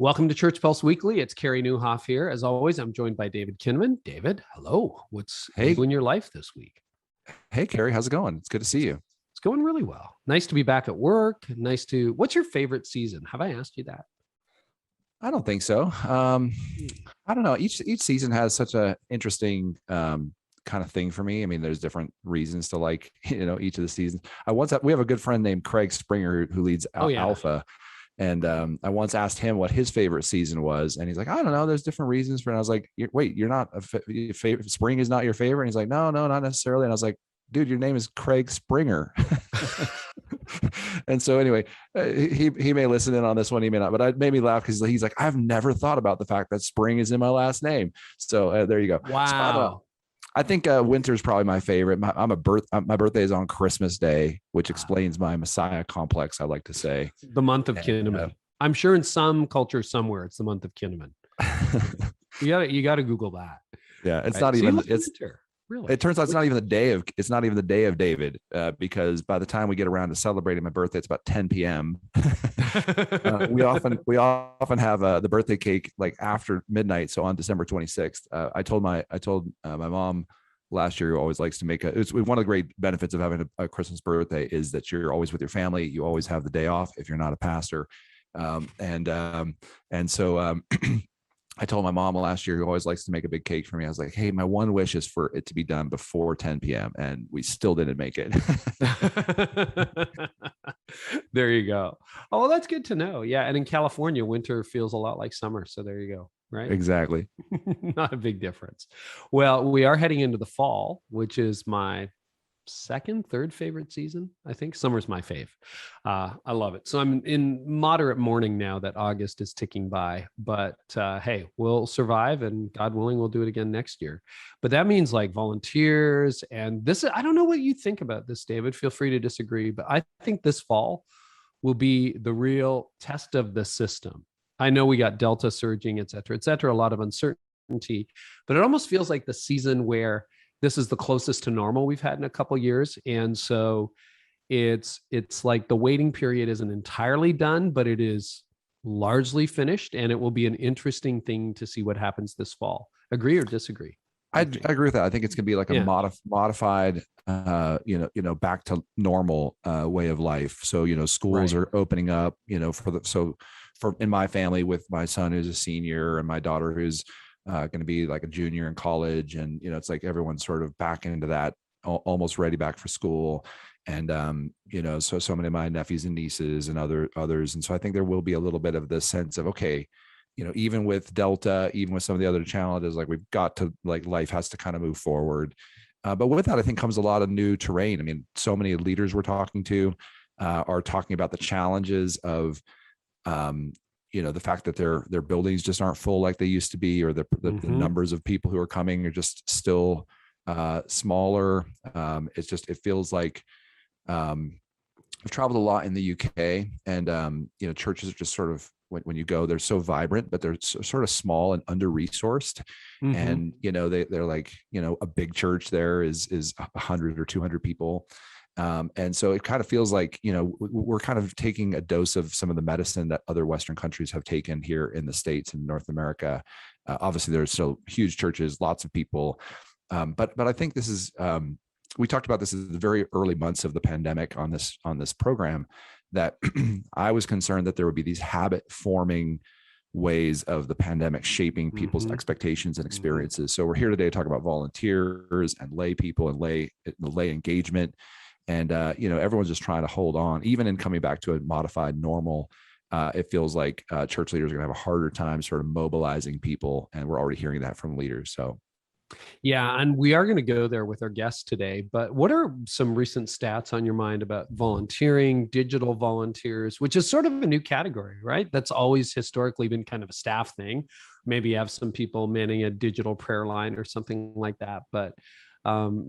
Welcome to Church Pulse Weekly. It's Carey Nieuwhof here. As always, I'm joined by David Kinnaman. David, hello. What's new in your life this week? Hey, Carey, how's it going? It's good to see you. It's going really well. Nice to be back at work. What's your favorite season? Have I asked you that? I don't think so. I don't know. Each season has such a interesting kind of thing for me. I mean, there's different reasons to like, each of the seasons. We have a good friend named Craig Springer who leads Alpha. And I once asked him what his favorite season was. And he's like, I don't know. There's different reasons for it. And I was like, wait, you're not your favorite? Spring is not your favorite? And he's like, no, not necessarily. And I was like, dude, your name is Craig Springer. And so anyway, he may listen in on this one. He may not, but it made me laugh because he's like, I've never thought about the fact that spring is in my last name. So there you go. Wow. I think winter is probably my favorite. My birthday is on Christmas Day, which explains my Messiah complex, I like to say. The month of Kinnaman. I'm sure in some culture somewhere it's the month of Kinnaman. you got to Google that. Yeah, it's not even. It's winter. Really? It turns out it's not even the day of David, because by the time we get around to celebrating my birthday, it's about 10 p.m. We often have the birthday cake like after midnight. So on December 26th, I told my mom last year, who always likes to make it's one of the great benefits of having a Christmas birthday is that you're always with your family. You always have the day off if you're not a pastor. So I told my mom last year, who always likes to make a big cake for me, I was like, hey, my one wish is for it to be done before 10 p.m. And we still didn't make it. There you go. Oh, well, that's good to know. Yeah. And in California, winter feels a lot like summer. So there you go. Right. Exactly. Not a big difference. Well, we are heading into the fall, which is my third favorite season. I think summer's my fave. I love it. So I'm in moderate mourning now that August is ticking by, but hey, we'll survive, and God willing, we'll do it again next year. But that means like volunteers, and I don't know what you think about this, David. Feel free to disagree, but I think this fall will be the real test of the system. I know we got Delta surging, et cetera, a lot of uncertainty, but it almost feels like the season where this is the closest to normal we've had in a couple of years. And so it's like the waiting period isn't entirely done, but it is largely finished. And it will be an interesting thing to see what happens this fall. Agree or disagree? I agree with that. I think it's going to be like a modified, back to normal way of life. So, schools are opening up, for in my family with my son who's a senior and my daughter who's going to be like a junior in college, and it's like everyone's sort of back into that, almost ready back for school, and so many of my nephews and nieces and others, and so I think there will be a little bit of this sense of, okay, even with Delta, even with some of the other challenges, like we've got to, like, life has to kind of move forward, but with that I think comes a lot of new terrain. I mean, so many leaders we're talking to are talking about the challenges of the fact that their buildings just aren't full like they used to be, or the numbers of people who are coming are just still smaller. It feels like I've traveled a lot in the UK, and churches are just sort of, when you go, they're so vibrant, but they're sort of small and under-resourced. And they're like, a big church there is 100 or 200 people. And so it kind of feels like, we're kind of taking a dose of some of the medicine that other Western countries have taken here in the States and North America. Obviously, there's still huge churches, lots of people. But I think this is, we talked about this in the very early months of the pandemic on this program, that I was concerned that there would be these habit forming ways of the pandemic shaping people's expectations and experiences. So we're here today to talk about volunteers and lay people and lay engagement. And, everyone's just trying to hold on, even in coming back to a modified normal. It feels like church leaders are going to have a harder time sort of mobilizing people. And we're already hearing that from leaders. So. Yeah. And we are going to go there with our guests today. But what are some recent stats on your mind about volunteering, digital volunteers, which is sort of a new category, right? That's always historically been kind of a staff thing. Maybe you have some people manning a digital prayer line or something like that. But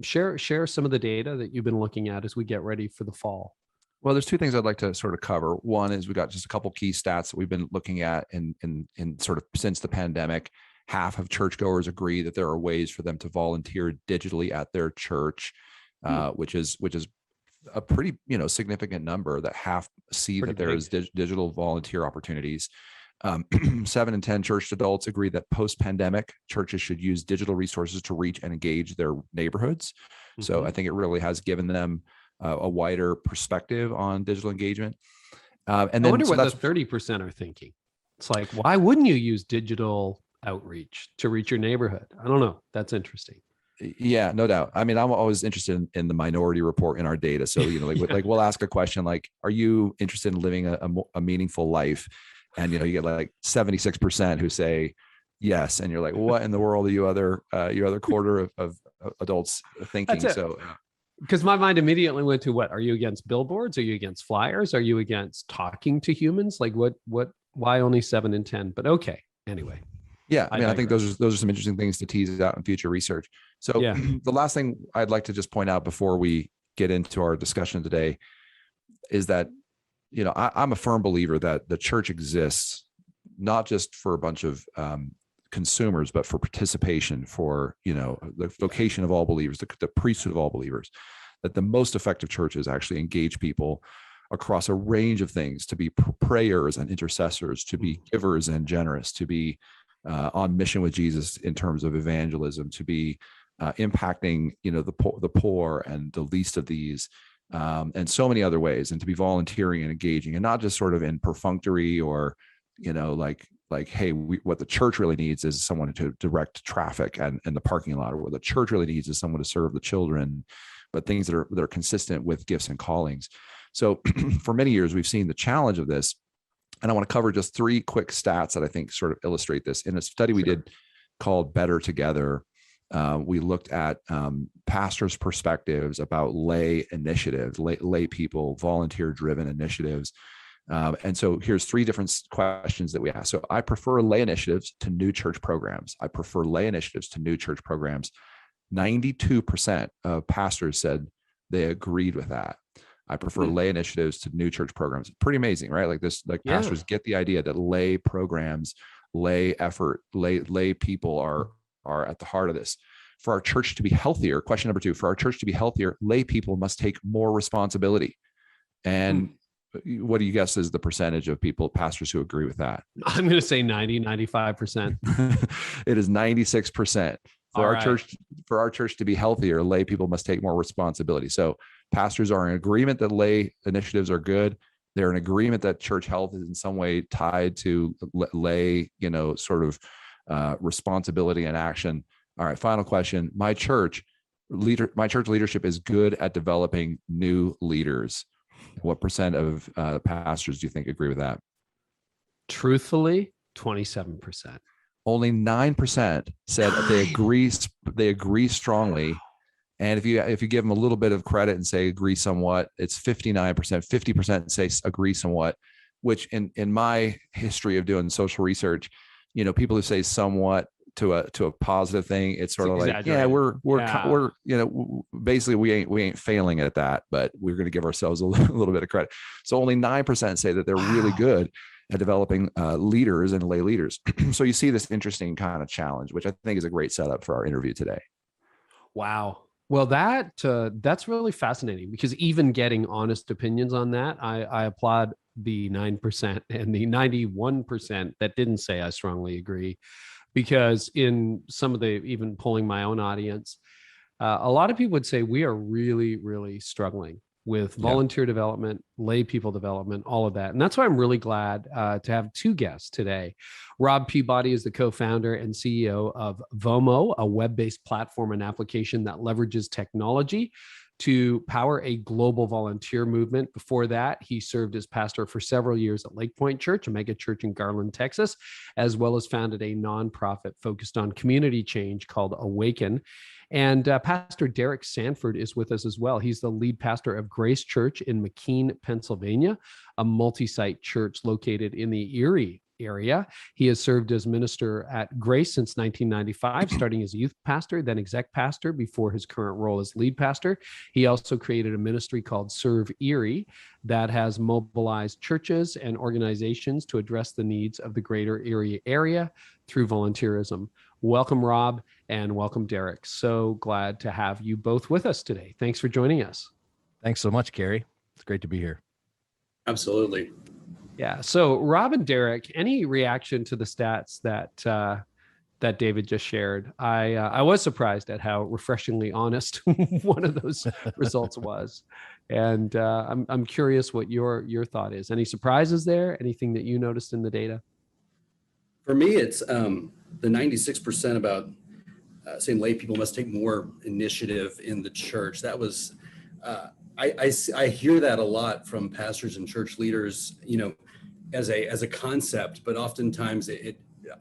share some of the data that you've been looking at as we get ready for the fall. Well, there's two things I'd like to sort of cover. One is we got just a couple key stats that we've been looking at in sort of since the pandemic. Half of churchgoers agree that there are ways for them to volunteer digitally at their church, which is a pretty significant number. That half see that there is digital volunteer opportunities. 7 in 10 church adults agree that post-pandemic churches should use digital resources to reach and engage their neighborhoods. Mm-hmm. So I think it really has given them a wider perspective on digital engagement. And then, I wonder what the 30% are thinking. It's like, why wouldn't you use digital outreach to reach your neighborhood? I don't know. That's interesting. Yeah, no doubt. I mean, I'm always interested in the minority report in our data. So, like we'll ask a question like, are you interested in living a meaningful life? And, you get like 76% who say yes. And you're like, what in the world are you other quarter of adults thinking? So, because my mind immediately went to what? Are you against billboards? Are you against flyers? Are you against talking to humans? Like why only 7 in 10? But okay. Anyway. Yeah. I mean, I think those are some interesting things to tease out in future research. So the last thing I'd like to just point out before we get into our discussion today is that, I'm a firm believer that the church exists not just for a bunch of consumers, but for participation, for, the vocation of all believers, the priesthood of all believers, that the most effective churches actually engage people across a range of things, to be prayers and intercessors, to be givers and generous, to be on mission with Jesus in terms of evangelism, to be impacting, the poor and the least of these, and so many other ways, and to be volunteering and engaging, and not just sort of in perfunctory or, like, hey, what the church really needs is someone to direct traffic and the parking lot, or what the church really needs is someone to serve the children, but things that are consistent with gifts and callings. So for many years, we've seen the challenge of this. And I want to cover just 3 quick stats that I think sort of illustrate this. In a study we did called Better Together, we looked at pastors' perspectives about lay initiatives, lay people, volunteer-driven initiatives. And so here's 3 different questions that we asked. So I prefer lay initiatives to new church programs. I prefer lay initiatives to new church programs. 92% of pastors said they agreed with that. I prefer lay initiatives to new church programs. Pretty amazing, right? Like this, pastors get the idea that lay programs, lay effort, lay people are at the heart of this. For our church to be healthier, question number 2, for our church to be healthier, lay people must take more responsibility. And what do you guess is the percentage of pastors who agree with that? I'm going to say 95%. It is 96%. For our church to be healthier, lay people must take more responsibility. So pastors are in agreement that lay initiatives are good. They're in agreement that church health is in some way tied to lay, sort of responsibility and action. All right, final question. My church leadership is good at developing new leaders. What percent of pastors do you think agree with that? Truthfully, 27%. Only 9% said they agree strongly. And if you give them a little bit of credit and say agree somewhat, it's 59%. 50% say agree somewhat, which in my history of doing social research, people who say somewhat to a positive thing, it's sort of like, yeah, we're basically we ain't failing at that, but we're going to give ourselves a little bit of credit. So only 9% say that they're really good at developing leaders and lay leaders. So you see this interesting kind of challenge, which I think is a great setup for our interview today. Wow. Well, that's really fascinating, because even getting honest opinions on that, I applaud the 9% and the 91% that didn't say I strongly agree, because in some of the, even polling my own audience, a lot of people would say we are really, really struggling with volunteer development, lay people development, all of that. And that's why I'm really glad to have 2 guests today. Rob Peabody is the co-founder and CEO of VOMO, a web-based platform and application that leverages technology to power a global volunteer movement. Before that, he served as pastor for several years at Lake Point Church, a mega church in Garland, Texas, as well as founded a nonprofit focused on community change called Awaken. And Pastor Derek Sanford is with us as well. He's the lead pastor of Grace Church in McKean, Pennsylvania, a multi-site church located in the Erie area. He has served as minister at Grace since 1995, starting as youth pastor, then exec pastor before his current role as lead pastor. He also created a ministry called Serve Erie that has mobilized churches and organizations to address the needs of the greater Erie area through volunteerism. Welcome, Rob, and welcome, Derek. So glad to have you both with us today. Thanks for joining us. Thanks so much, Carey. It's great to be here. Absolutely. Yeah. So Rob and Derek, any reaction to the stats that David just shared? I was surprised at how refreshingly honest one of those results was, and I'm curious what your thought is. Any surprises there? Anything that you noticed in the data? For me, it's the 96% about saying lay people must take more initiative in the church. That was I hear that a lot from pastors and church leaders, as a concept, but oftentimes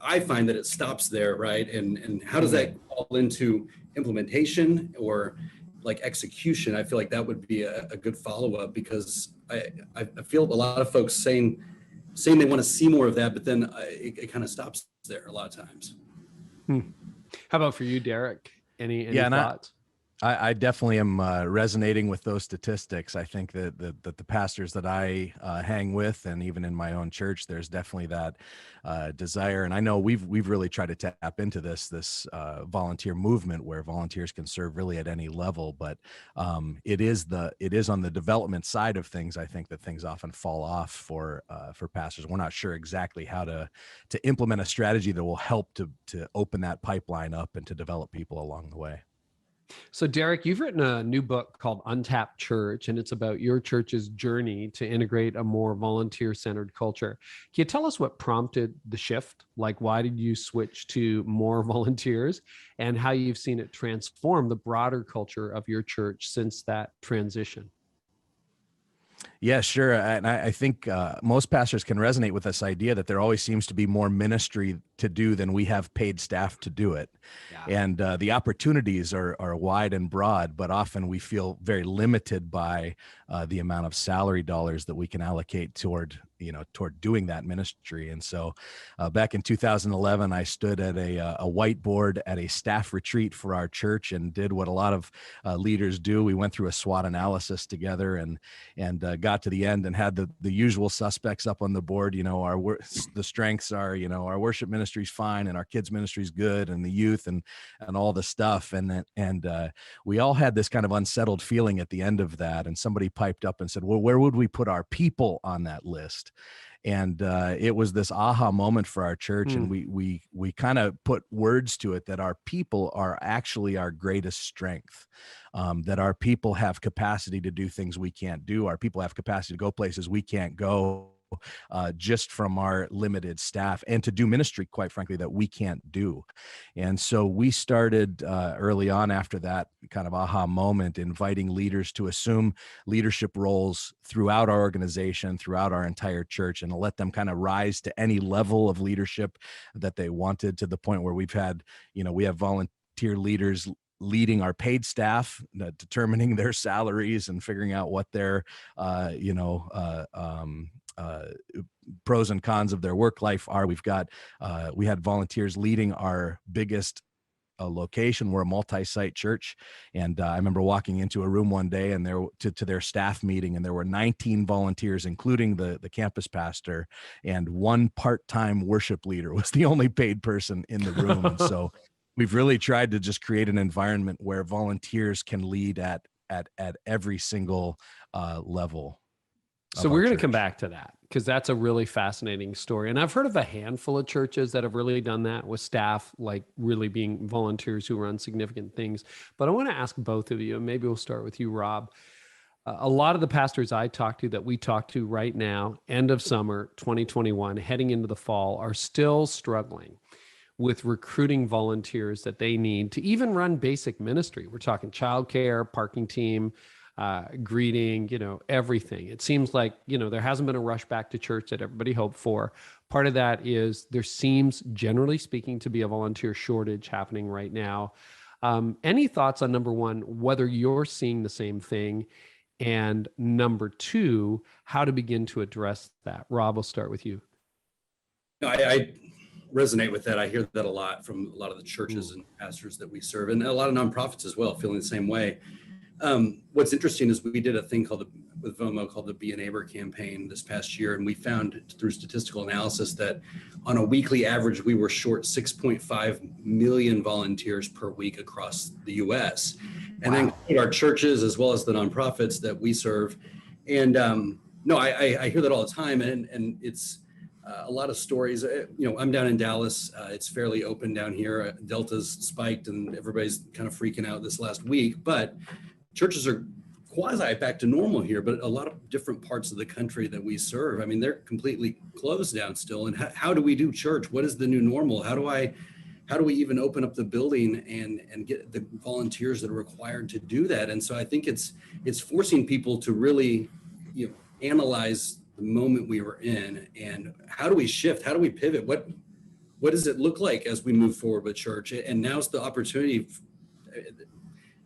I find that it stops there, right? And how does that fall into implementation or like execution? I feel like that would be a good follow-up, because I feel a lot of folks saying they want to see more of that, but then it kind of stops there a lot of times. How about for you, Derek? Any thoughts? I definitely am resonating with those statistics. I think that the pastors that I hang with, and even in my own church, there's definitely that desire. And I know we've really tried to tap into this volunteer movement where volunteers can serve really at any level. But it is on the development side of things, I think, that things often fall off for pastors. We're not sure exactly how to implement a strategy that will help to open that pipeline up and to develop people along the way. So Derek, you've written a new book called Untapped Church, and it's about your church's journey to integrate a more volunteer-centered culture. Can you tell us what prompted the shift? Like, why did you switch to more volunteers, and how you've seen it transform the broader culture of your church since that transition? Yeah, sure. And I think most pastors can resonate with this idea that there always seems to be more ministry to do than we have paid staff to do it. Yeah. And the opportunities are wide and broad, but often we feel very limited by the amount of salary dollars that we can allocate toward doing that ministry. And so back in 2011, I stood at a whiteboard at a staff retreat for our church and did what a lot of leaders do. We went through a SWOT analysis together and got to the end and had the usual suspects up on the board. The strengths are, our worship ministry's fine and our kids ministry's good and the youth and all the stuff. And we all had this kind of unsettled feeling at the end of that. And somebody piped up and said, well, where would we put our people on that list? And it was this aha moment for our church. And we kind of put words to it that our people are actually our greatest strength, that our people have capacity to do things we can't do. Our people have capacity to go places we can't go, just from our limited staff, and to do ministry, quite frankly, that we can't do. And so we started early on after that kind of aha moment, inviting leaders to assume leadership roles throughout our organization, throughout our entire church, and to let them kind of rise to any level of leadership that they wanted, to the point where we've had, we have volunteer leaders leading our paid staff, determining their salaries and figuring out what their, pros and cons of their work life are. We had volunteers leading our biggest location. We're a multi-site church. And I remember walking into a room one day and to their staff meeting, and there were 19 volunteers, including the campus pastor, and one part-time worship leader was the only paid person in the room. And so we've really tried to just create an environment where volunteers can lead at every single level. So we're going to come back to that, because that's a really fascinating story. And I've heard of a handful of churches that have really done that with staff, like really being volunteers who run significant things. But I want to ask both of you, and maybe we'll start with you, Rob. A lot of the pastors I talk to, that we talk to right now, end of summer 2021, heading into the fall, are still struggling with recruiting volunteers that they need to even run basic ministry. We're talking childcare, parking team, greeting, everything. It seems like, there hasn't been a rush back to church that everybody hoped for. Part of that is there seems, generally speaking, to be a volunteer shortage happening right now. Any thoughts on, number one, whether you're seeing the same thing, and number two, how to begin to address that? Rob, we'll start with you. I resonate with that. I hear that a lot from a lot of the churches and pastors that we serve, and a lot of nonprofits as well, feeling the same way. What's interesting is we did a thing with VOMO called the Be a Neighbor campaign this past year. And we found through statistical analysis that on a weekly average, we were short 6.5 million volunteers per week across the US. And then our churches, as well as the nonprofits that we serve. And No, I hear that all the time, and it's a lot of stories. I'm down in Dallas. It's fairly open down here. Delta's spiked, and everybody's kind of freaking out this last week. But churches are quasi back to normal here, but a lot of different parts of the country that we serve, I mean, they're completely closed down still. And how do we do church? What is the new normal? How do we even open up the building and get the volunteers that are required to do that? And so I think it's forcing people to really, analyze the moment we were in, and how do we shift? How do we pivot? What does it look like as we move forward with church? And now's the opportunity,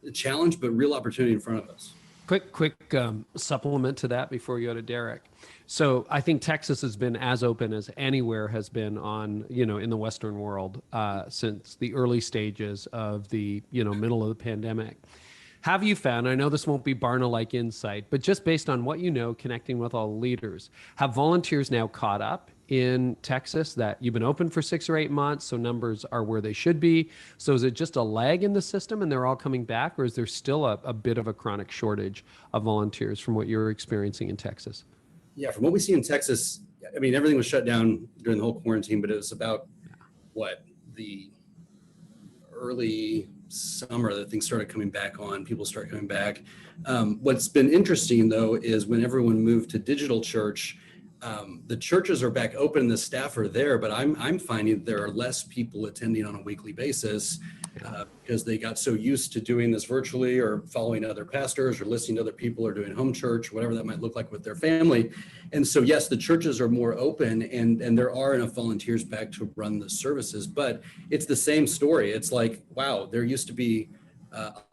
the challenge, but real opportunity in front of us. Quick supplement to that before we go to Derek. So I think Texas has been as open as anywhere has been in the Western world since the early stages of the, middle of the pandemic. Have you found, I know this won't be Barna-like insight, but just based on what you know, connecting with all the leaders, have volunteers now caught up in Texas that you've been open for 6 or 8 months, so numbers are where they should be? So is it just a lag in the system and they're all coming back, or is there still a bit of a chronic shortage of volunteers from what you're experiencing in Texas? Yeah, from what we see in Texas, I mean, everything was shut down during the whole quarantine, but it was about the early summer that things started coming back on, people started coming back. What's been interesting though, is when everyone moved to digital church, the churches are back open, the staff are there, but I'm finding there are less people attending on a weekly basis because they got so used to doing this virtually or following other pastors or listening to other people or doing home church, whatever that might look like with their family. And so, yes, the churches are more open and there are enough volunteers back to run the services, but it's the same story. It's like, wow, there used to be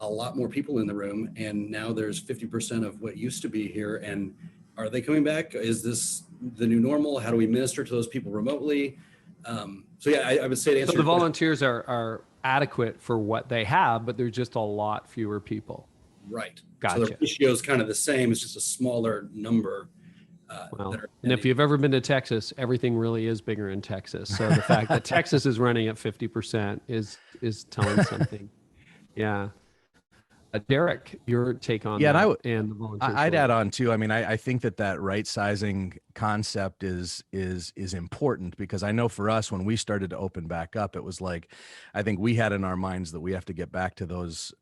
a lot more people in the room, and now there's 50% of what used to be here. And are they coming back? Is this the new normal? How do we minister to those people remotely? So yeah, I would say to answer. So the volunteers are adequate for what they have, but there's just a lot fewer people. Right. Gotcha. So the ratio is kind of the same. It's just a smaller number. And if you've ever been to Texas, everything really is bigger in Texas. So the fact that Texas is running at 50% is telling something. Yeah. Derek, your take on that and the volunteers. I'd add on too. I mean, I think that right sizing concept is important, because I know for us, when we started to open back up, it was like, I think we had in our minds that we have to get back to those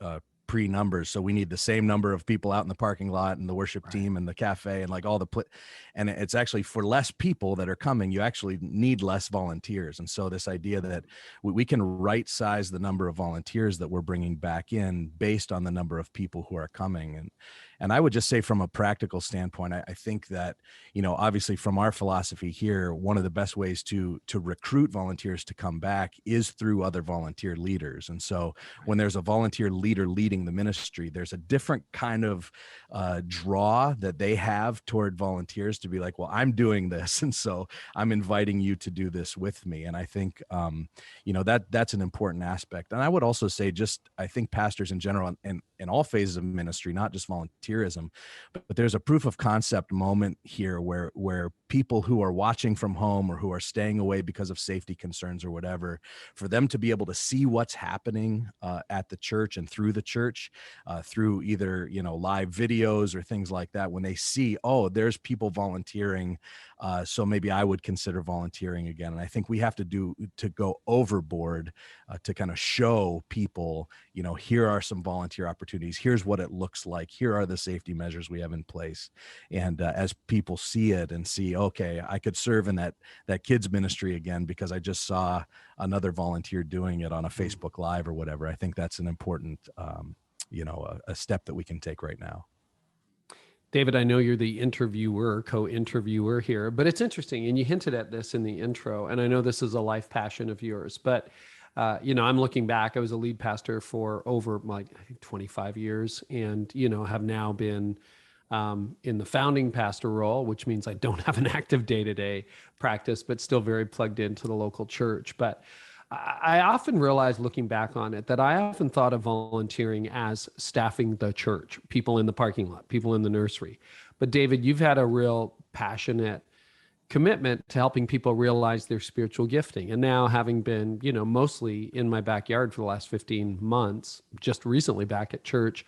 pre-numbers. So we need the same number of people out in the parking lot and the worship team and the cafe and like all the and it's actually for less people that are coming, you actually need less volunteers. And so this idea that we can right size the number of volunteers that we're bringing back in based on the number of people who are coming. And I would just say, from a practical standpoint, I think that, obviously from our philosophy here, one of the best ways to recruit volunteers to come back is through other volunteer leaders. And so when there's a volunteer leader leading the ministry, there's a different kind of draw that they have toward volunteers to be like, well, I'm doing this, and so I'm inviting you to do this with me. And I think, that's an important aspect. And I would also say, I think pastors in general, and in all phases of ministry, not just volunteerism, but there's a proof of concept moment here where people who are watching from home or who are staying away because of safety concerns or whatever, for them to be able to see what's happening at the church and through the church, through either, live videos or things like that, when they see, oh, there's people volunteering, so maybe I would consider volunteering again. And I think we have to go overboard to kind of show people, here are some volunteer opportunities. Here's what it looks like. Here are the safety measures we have in place. And as people see it and see, okay, I could serve in that kids ministry again because I just saw another volunteer doing it on a Facebook Live or whatever. I think that's an important, a step that we can take right now. David, I know you're the co-interviewer here, but it's interesting, and you hinted at this in the intro, and I know this is a life passion of yours, but I'm looking back. I was a lead pastor for over I think 25 years, and have now been in the founding pastor role, which means I don't have an active day-to-day practice, but still very plugged into the local church. But I often realize, looking back on it, that I often thought of volunteering as staffing the church, people in the parking lot, people in the nursery. But David, you've had a real passionate commitment to helping people realize their spiritual gifting. And now, having been, mostly in my backyard for the last 15 months, just recently back at church,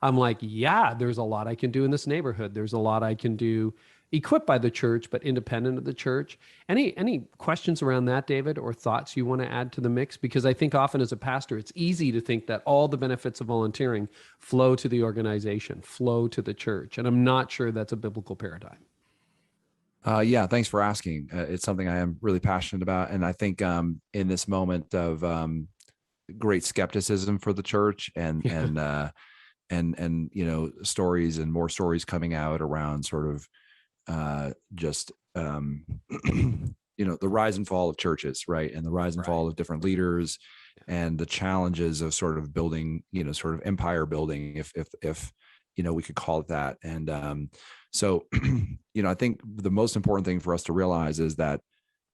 I'm like, yeah, there's a lot I can do in this neighborhood. There's a lot I can do equipped by the church, but independent of the church. Any questions around that, David, or thoughts you want to add to the mix? Because I think often as a pastor, it's easy to think that all the benefits of volunteering flow to the organization, flow to the church. And I'm not sure that's a biblical paradigm. Yeah, thanks for asking. It's something I am really passionate about. And I think in this moment of great skepticism for the church and stories and more stories coming out around sort of the rise and fall of churches, right? And the rise and fall of different leaders and the challenges of sort of building, sort of empire building, if we could call it that. And so, I think the most important thing for us to realize is that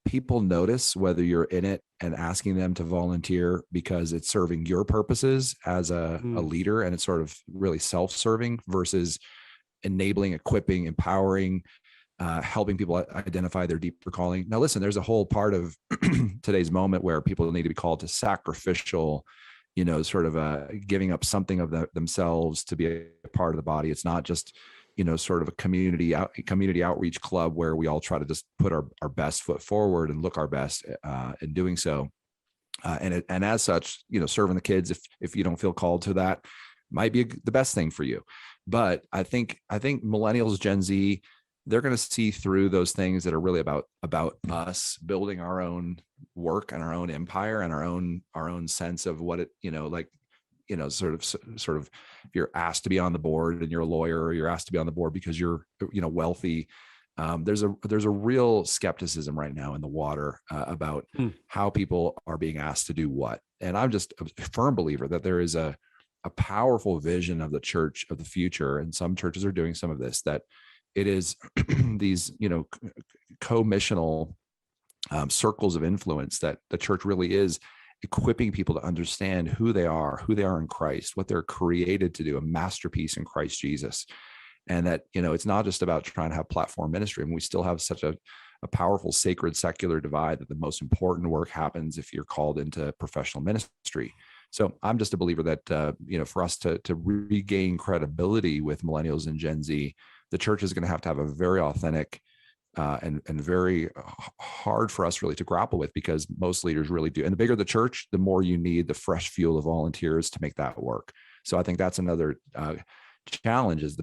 people notice whether you're in it and asking them to volunteer because it's serving your purposes as a leader, and it's sort of really self-serving versus enabling, equipping, empowering, helping people identify their deeper calling. Now, listen, there's a whole part of today's moment where people need to be called to sacrificial, sort of giving up something of themselves to be a part of the body. It's not just, sort of a community outreach club where we all try to just put our best foot forward and look our best in doing so. And as such, serving the kids, if you don't feel called to that, might be the best thing for you. But I think millennials, Gen Z, they're going to see through those things that are really about us building our own work and our own empire and our own sense of what it, sort of, if you're asked to be on the board and you're a lawyer, or you're asked to be on the board because you're, wealthy. There's a real skepticism right now in the water about how people are being asked to do what. And I'm just a firm believer that there is a powerful vision of the church of the future. And some churches are doing some of this, that it is these, co-missional circles of influence, that the church really is equipping people to understand who they are in Christ, what they're created to do, a masterpiece in Christ Jesus. And that, it's not just about trying to have platform ministry. I mean, we still have such a powerful sacred secular divide that the most important work happens if you're called into professional ministry. So I'm just a believer that, for us to regain credibility with millennials and Gen Z, the church is going to have a very authentic and very hard for us really to grapple with, because most leaders really do. And the bigger the church, the more you need the fresh fuel of volunteers to make that work. So I think that's another challenge is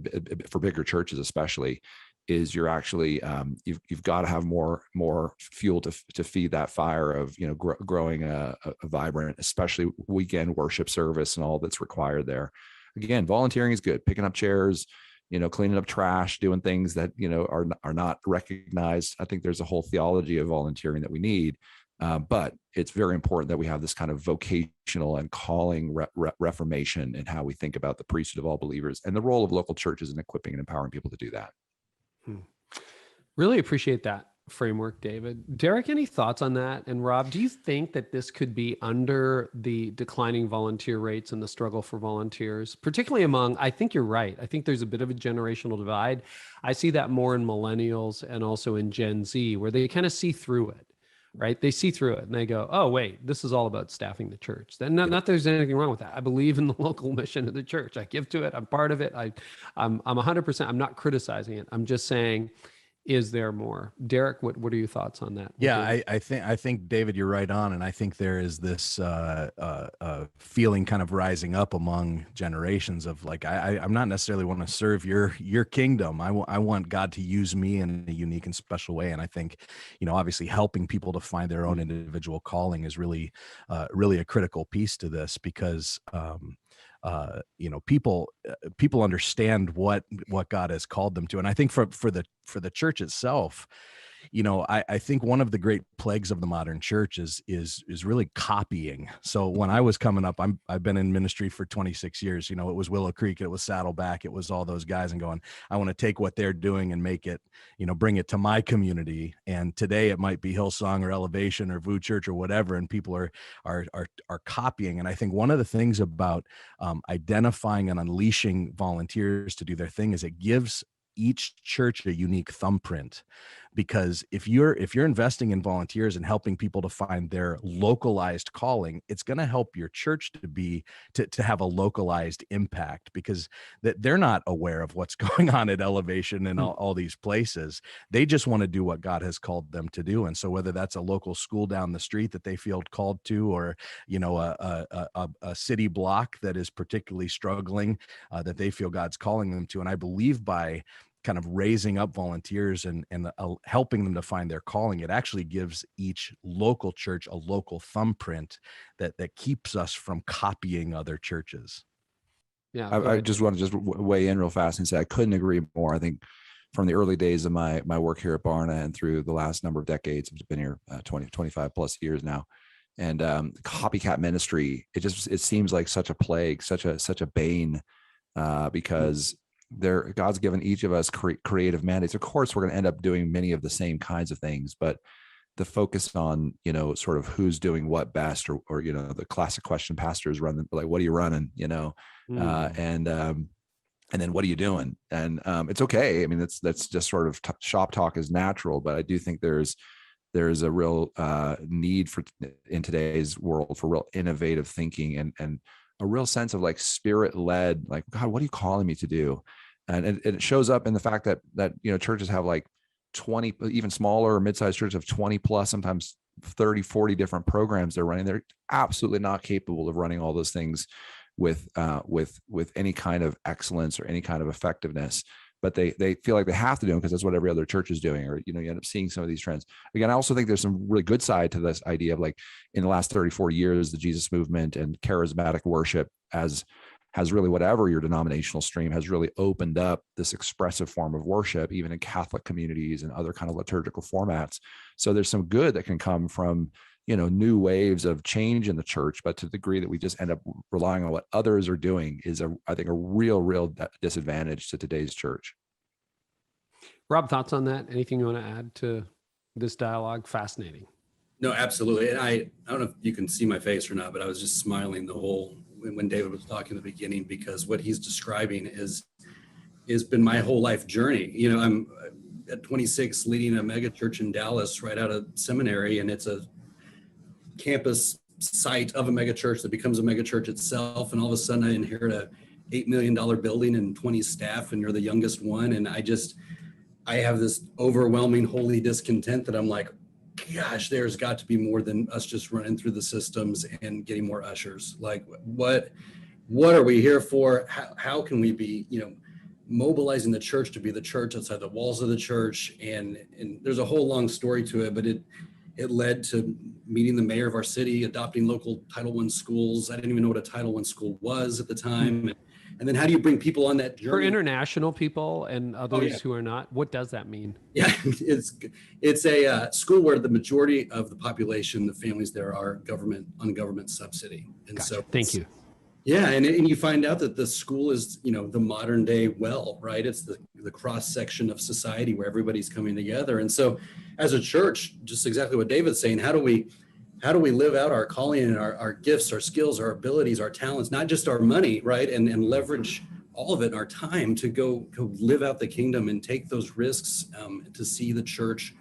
for bigger churches, especially, is you're actually you've got to have more fuel to feed that fire of growing a vibrant, especially weekend worship service and all that's required there. Again, volunteering is good. Picking up chairs, cleaning up trash, doing things that, are not recognized. I think there's a whole theology of volunteering that we need. But it's very important that we have this kind of vocational and calling reformation in how we think about the priesthood of all believers and the role of local churches in equipping and empowering people to do that. Really appreciate that framework, David. Derek, any thoughts on that? And Rob, do you think that this could be under the declining volunteer rates and the struggle for volunteers, particularly among, I think you're right. I think there's a bit of a generational divide. I see that more in millennials and also in Gen Z, where they kind of see through it, right? They see through it and they go, oh, wait, this is all about staffing the church. Then not that there's anything wrong with that. I believe in the local mission of the church. I give to it. I'm part of it. I'm 100%. I'm not criticizing it. I'm just saying, is there more? Derek, what are your thoughts on that? Yeah, I think David, you're right on, and I think there is this feeling kind of rising up among generations of like, I'm not necessarily want to serve your kingdom. I want God to use me in a unique and special way, and I think, obviously helping people to find their own individual calling is really a critical piece to this, because people understand what God has called them to. And I think for the church itself, I think one of the great plagues of the modern church is really copying. So when I was coming up, I've been in ministry for 26 years. It was Willow Creek, it was Saddleback, it was all those guys, and going, I want to take what they're doing and make it, bring it to my community. And today it might be Hillsong or Elevation or VOO Church or whatever, and people are copying. And I think one of the things about identifying and unleashing volunteers to do their thing is it gives each church a unique thumbprint because if you're investing in volunteers and helping people to find their localized calling, it's going to help your church to have a localized impact, because that they're not aware of what's going on at Elevation and all these places. They just want to do what God has called them to do. And so whether that's a local school down the street that they feel called to, or a city block that is particularly struggling, that they feel God's calling them to. And I believe by kind of raising up volunteers and helping them to find their calling, it actually gives each local church a local thumbprint that keeps us from copying other churches. Yeah, I just want to weigh in real fast and say I couldn't agree more. I think from the early days of my work here at Barna and through the last number of decades, I've been here 25 plus years now, and copycat ministry, it seems like such a plague, such a bane, because God's given each of us creative mandates. Of course, we're going to end up doing many of the same kinds of things, but the focus on, sort of who's doing what best, or the classic question pastors run, like, what are you running, and then what are you doing? And it's okay. I mean, that's just sort of shop talk is natural, but I do think there's a real need in today's world for real innovative thinking and a real sense of like spirit-led, like, God, what are you calling me to do? And it shows up in the fact that churches have like 20, even smaller or mid-sized churches have 20 plus, sometimes 30, 40 different programs they're running. They're absolutely not capable of running all those things with any kind of excellence or any kind of effectiveness, but they feel like they have to do them because that's what every other church is doing, or you end up seeing some of these trends. Again, I also think there's some really good side to this idea of, like, in the last 30, 40 years, the Jesus movement and charismatic worship has really, whatever your denominational stream, has really opened up this expressive form of worship, even in Catholic communities and other kind of liturgical formats. So there's some good that can come from new waves of change in the church, but to the degree that we just end up relying on what others are doing is I think a real disadvantage to today's church. Rob, thoughts on that? Anything you want to add to this dialogue? Fascinating. No, absolutely. And I don't know if you can see my face or not, but I was just smiling when David was talking in the beginning, because what he's describing has been my whole life journey. I'm at 26 leading a mega church in Dallas right out of seminary, and it's a campus site of a megachurch that becomes a megachurch itself. And all of a sudden I inherit a $8 million building and 20 staff, and you're the youngest one. And I have this overwhelming holy discontent that I'm like, gosh, there's got to be more than us just running through the systems and getting more ushers. Like, what are we here for? How can we be, mobilizing the church to be the church outside the walls of the church? And there's a whole long story to it, but it led to meeting the mayor of our city, adopting local Title I schools. I didn't even know what a Title I school was at the time. And then how do you bring people on that journey? For international people and others who are not, what does that mean? Yeah, it's a school where the majority of the population, the families there, are on government subsidy. And gotcha. So thank you. Yeah, and you find out that the school is, the modern day right? It's the cross section of society where everybody's coming together. And so as a church, just exactly what David's saying, how do we live out our calling and our gifts, our skills, our abilities, our talents, not just our money, right? And leverage all of it in our time to go live out the kingdom and take those risks to see the church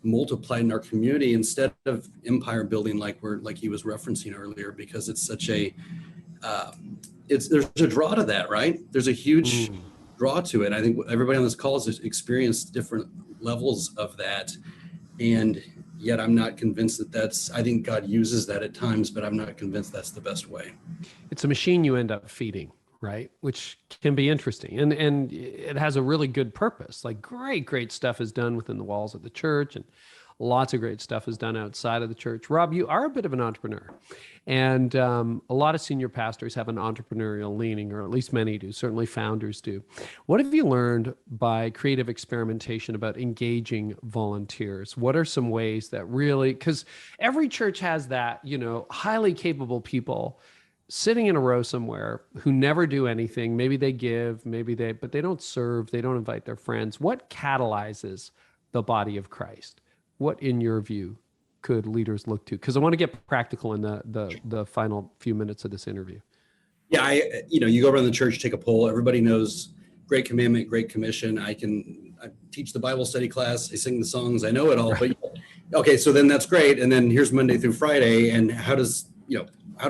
multiplied in our community instead of empire building like he was referencing earlier, because it's such a there's a draw to that, right? There's a huge draw to it. I think everybody on this call has experienced different levels of that, and yet I'm not convinced I think God uses that at times, but I'm not convinced that's the best way. It's a machine you end up feeding, right? Which can be interesting, and it has a really good purpose. Like great stuff is done within the walls of the church, and lots of great stuff is done outside of the church. Rob, you are a bit of an entrepreneur, and a lot of senior pastors have an entrepreneurial leaning, or at least many do, certainly founders do. What have you learned by creative experimentation about engaging volunteers? What are some ways that really, because every church has that, highly capable people sitting in a row somewhere who never do anything. Maybe they give, but they don't serve, they don't invite their friends. What catalyzes the body of Christ? What, in your view, could leaders look to? Because I want to get practical in the final few minutes of this interview. Yeah, you go around the church, take a poll. Everybody knows Great Commandment, Great Commission. I teach the Bible study class. I sing the songs. I know it all. But okay, so then that's great. And then here's Monday through Friday. And how do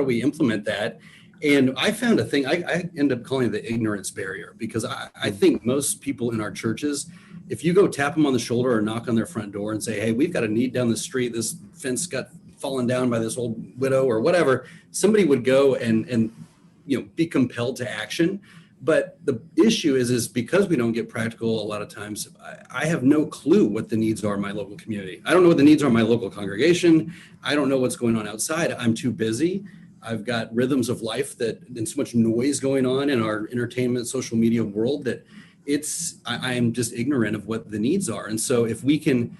we implement that? And I found a thing. I end up calling it the ignorance barrier, because I think most people in our churches, if you go tap them on the shoulder or knock on their front door and say, hey, we've got a need down the street, this fence got fallen down by this old widow or whatever, somebody would go and be compelled to action. But the issue is because we don't get practical a lot of times, I have no clue what the needs are in my local community. I don't know what the needs are in my local congregation. I don't know what's going on outside. I'm too busy. I've got rhythms of life and so much noise going on in our entertainment, social media world that I am just ignorant of what the needs are. And so if we can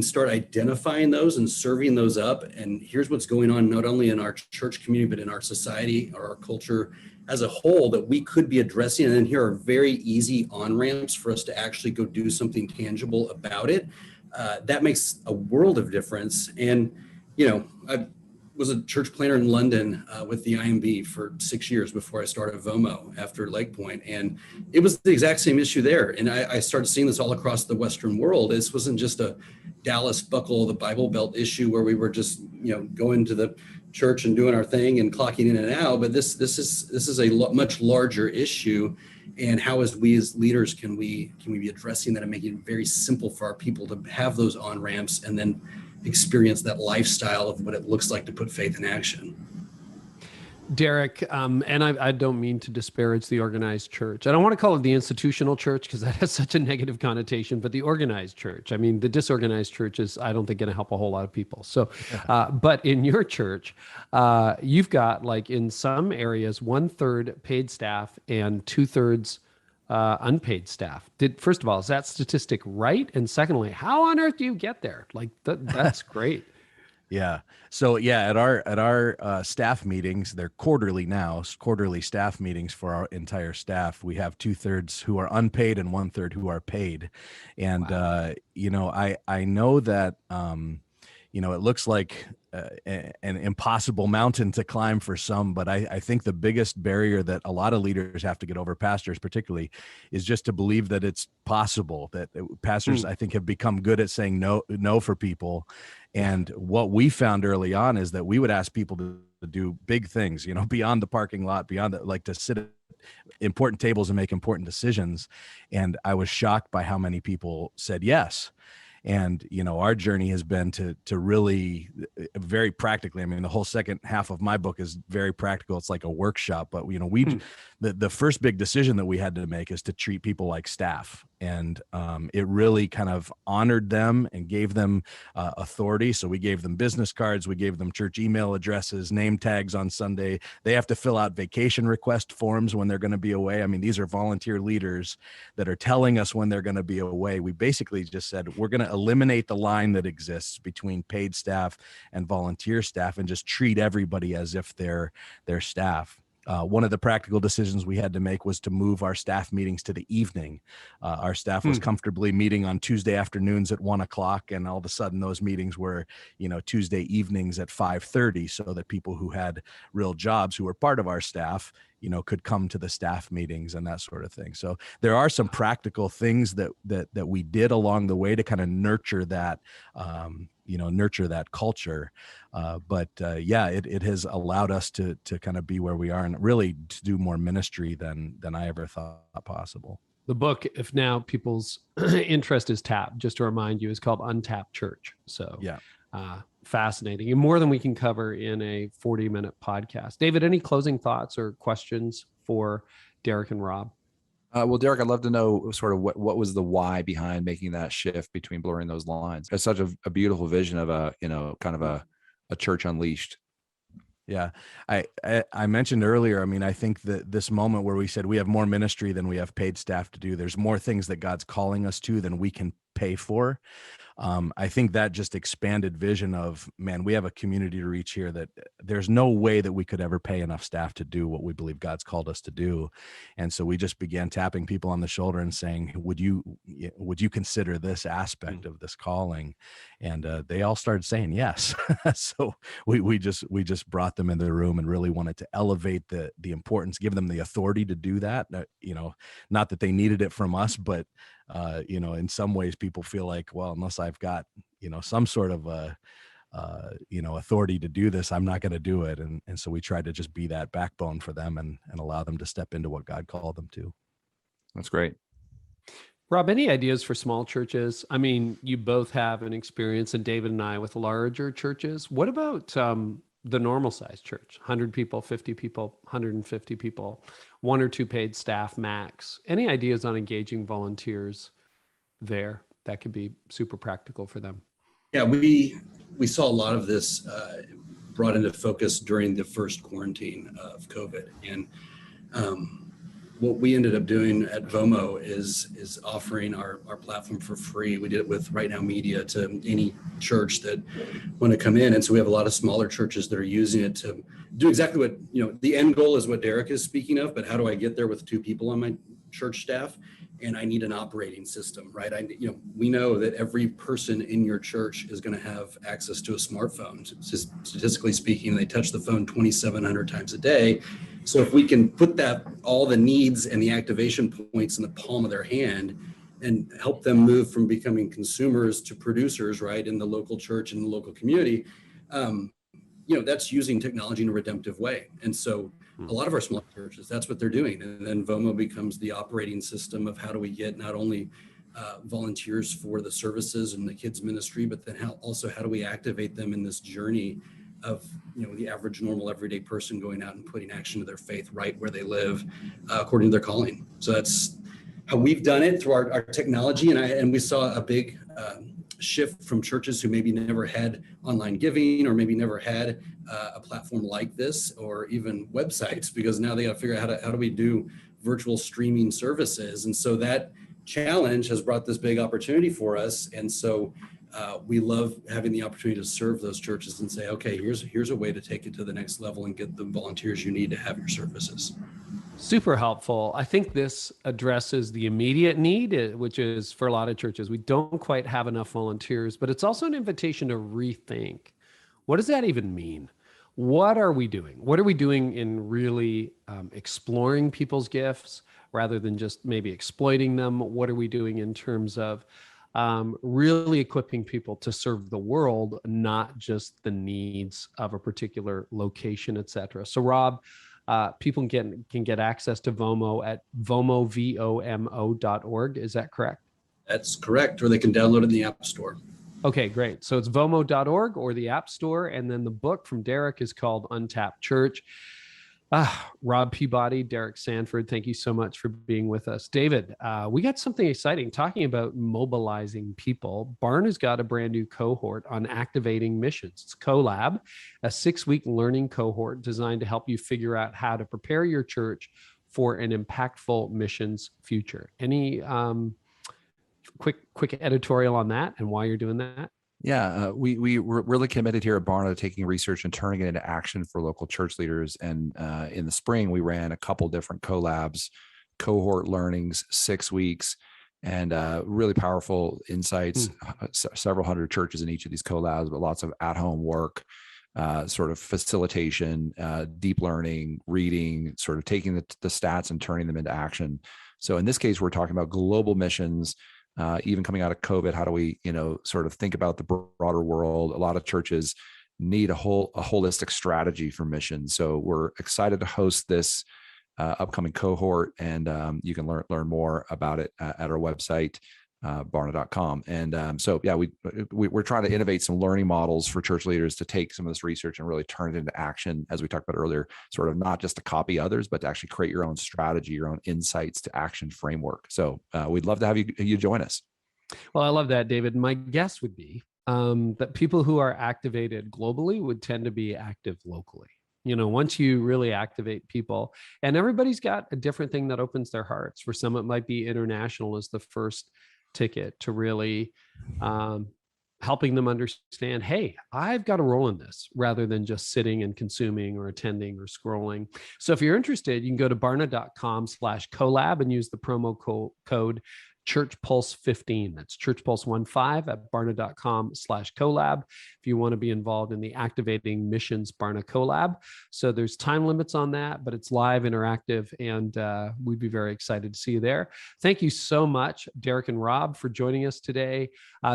start identifying those and serving those up, and here's what's going on, not only in our church community, but in our society or our culture as a whole, that we could be addressing. And then here are very easy on-ramps for us to actually go do something tangible about it. That makes a world of difference. And, I was a church planner in London with the IMB for 6 years before I started VOMO after Lake Point. And it was the exact same issue there. And I started seeing this all across the Western world. This wasn't just a Dallas buckle, the Bible Belt issue where we were just, going to the church and doing our thing and clocking in and out. But this is a much larger issue. And how, as we as leaders, can we be addressing that and making it very simple for our people to have those on-ramps and then experience that lifestyle of what it looks like to put faith in action. Derek, and I don't mean to disparage the organized church. I don't want to call it the institutional church because that has such a negative connotation, but the organized church. I mean, the disorganized church is, I don't think, going to help a whole lot of people. So, but in your church, you've got, like, in some areas, 1/3 paid staff and 2/3 unpaid staff. First of all, is that statistic right? And secondly, how on earth do you get there? Like that's great. Yeah. So at our staff meetings, they're quarterly now, quarterly staff meetings for our entire staff. We have 2/3 who are unpaid and 1/3 who are paid. And, wow. I know that, it looks like an impossible mountain to climb for some, but I think the biggest barrier that a lot of leaders have to get over, pastors particularly, is just to believe that it's possible. That pastors, I think, have become good at saying no for people. And what we found early on is that we would ask people to do big things, beyond the parking lot, beyond to sit at important tables and make important decisions. And I was shocked by how many people said yes. And, our journey has been to really very practically, I mean, the whole second half of my book is very practical. It's like a workshop, but, the first big decision that we had to make is to treat people like staff. And it really kind of honored them and gave them authority. So we gave them business cards. We gave them church email addresses, name tags on Sunday. They have to fill out vacation request forms when they're going to be away. I mean, these are volunteer leaders that are telling us when they're going to be away. We basically just said, we're going to eliminate the line that exists between paid staff and volunteer staff and just treat everybody as if they're their staff. One of the practical decisions we had to make was to move our staff meetings to the evening. Our staff was comfortably meeting on Tuesday afternoons at 1:00, and all of a sudden those meetings were, Tuesday evenings at 5:30, so that people who had real jobs who were part of our staff, could come to the staff meetings and that sort of thing. So there are some practical things that we did along the way to kind of nurture that, nurture that culture. It has allowed us to kind of be where we are and really to do more ministry than I ever thought possible. The book, if now people's interest is tapped, just to remind you, is called Untapped Church. So yeah. Fascinating, and more than we can cover in a 40-minute podcast. David, any closing thoughts or questions for Derek and Rob? Well, Derek, I'd love to know sort of what was the why behind making that shift between blurring those lines. It's such a beautiful vision of kind of a church unleashed. Yeah. I mentioned earlier, I mean, I think that this moment where we said we have more ministry than we have paid staff to do, there's more things that God's calling us to than we can pay for. I think that just expanded vision of, man, we have a community to reach here that there's no way that we could ever pay enough staff to do what we believe God's called us to do. And so we just began tapping people on the shoulder and saying, would you consider this aspect of this calling? And they all started saying yes. So we just brought them into the room and really wanted to elevate the importance, give them the authority to do that. Not that they needed it from us, but in some ways people feel like, well, unless I've got, some sort of authority to do this, I'm not going to do it. And so we tried to just be that backbone for them and allow them to step into what God called them to. That's great. Rob, any ideas for small churches? I mean, you both have an experience, and David and I, with larger churches. What about the normal size church? 100 people, 50 people, 150 people, 1 or 2 paid staff max. Any ideas on engaging volunteers there that could be super practical for them? Yeah, we saw a lot of this brought into focus during the first quarantine of COVID. And what we ended up doing at VOMO is offering our platform for free. We did it with Right Now Media to any church that want to come in. And so we have a lot of smaller churches that are using it to do exactly what, the end goal is what Derek is speaking of, but how do I get there with 2 people on my church staff? And I need an operating system, right? We know that every person in your church is going to have access to a smartphone. Just statistically speaking, they touch the phone 2,700 times a day. So if we can put all the needs and the activation points in the palm of their hand and help them move from becoming consumers to producers, right, in the local church and the local community, that's using technology in a redemptive way. And so a lot of our small churches, that's what they're doing. And then VOMO becomes the operating system of how do we get not only volunteers for the services and the kids ministry, but then how do we activate them in this journey of the average, normal, everyday person going out and putting action to their faith right where they live, according to their calling. So that's how we've done it through our technology. And we saw a big shift from churches who maybe never had online giving or maybe never had a platform like this or even websites, because now they got to figure out how do we do virtual streaming services. And so that challenge has brought this big opportunity for us. And so we love having the opportunity to serve those churches and say, okay, here's a way to take it to the next level and get the volunteers you need to have your services. Super helpful. I think this addresses the immediate need, which is for a lot of churches, we don't quite have enough volunteers, but it's also an invitation to rethink. What does that even mean? What are we doing? What are we doing in really exploring people's gifts rather than just maybe exploiting them? What are we doing in terms of really equipping people to serve the world, not just the needs of a particular location, et cetera? So Rob, people can get access to VOMO at vomo.org. Is that correct? That's correct. Or they can download it in the App Store. Okay, great. So it's vomo.org or the App Store. And then the book from Derek is called Untapped Church. Rob Peabody, Derek Sanford, thank you so much for being with us. David, we got something exciting talking about mobilizing people. Barn has got a brand new cohort on activating missions. It's CoLab, a 6-week learning cohort designed to help you figure out how to prepare your church for an impactful missions future. Any quick editorial on that and why you're doing that? Yeah, we're really committed here at Barna to taking research and turning it into action for local church leaders. And in the spring, we ran a couple different collabs, cohort learnings, 6 weeks, and really powerful insights. Several hundred churches in each of these collabs, but lots of at-home work, sort of facilitation, deep learning, reading, sort of taking the stats and turning them into action. So in this case, we're talking about global missions. Even coming out of COVID, how do we, sort of think about the broader world? A lot of churches need a holistic strategy for missions. So we're excited to host this upcoming cohort, and you can learn more about it at our website, barna.com. And so, yeah, we're trying to innovate some learning models for church leaders to take some of this research and really turn it into action, as we talked about earlier, sort of not just to copy others, but to actually create your own strategy, your own insights to action framework. So we'd love to have you join us. Well, I love that, David. My guess would be that people who are activated globally would tend to be active locally. Once you really activate people, and everybody's got a different thing that opens their hearts. For some, it might be international as the first ticket to really helping them understand, hey, I've got a role in this, rather than just sitting and consuming or attending or scrolling. So if you're interested, you can go to barna.com/collab and use the promo code ChurchPulse15. That's ChurchPulse15 at barna.com/collab if you want to be involved in the Activating Missions Barna collab. So there's time limits on that, but it's live, interactive, and we'd be very excited to see you there. Thank you so much, Derek and Rob, for joining us today.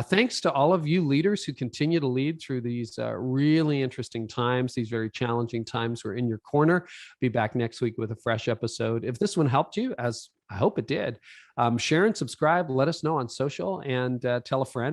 Thanks to all of you leaders who continue to lead through these really interesting times, these very challenging times. We're in your corner. Be back next week with a fresh episode. If this one helped you, as I hope it did, share and subscribe. Let us know on social, and tell a friend.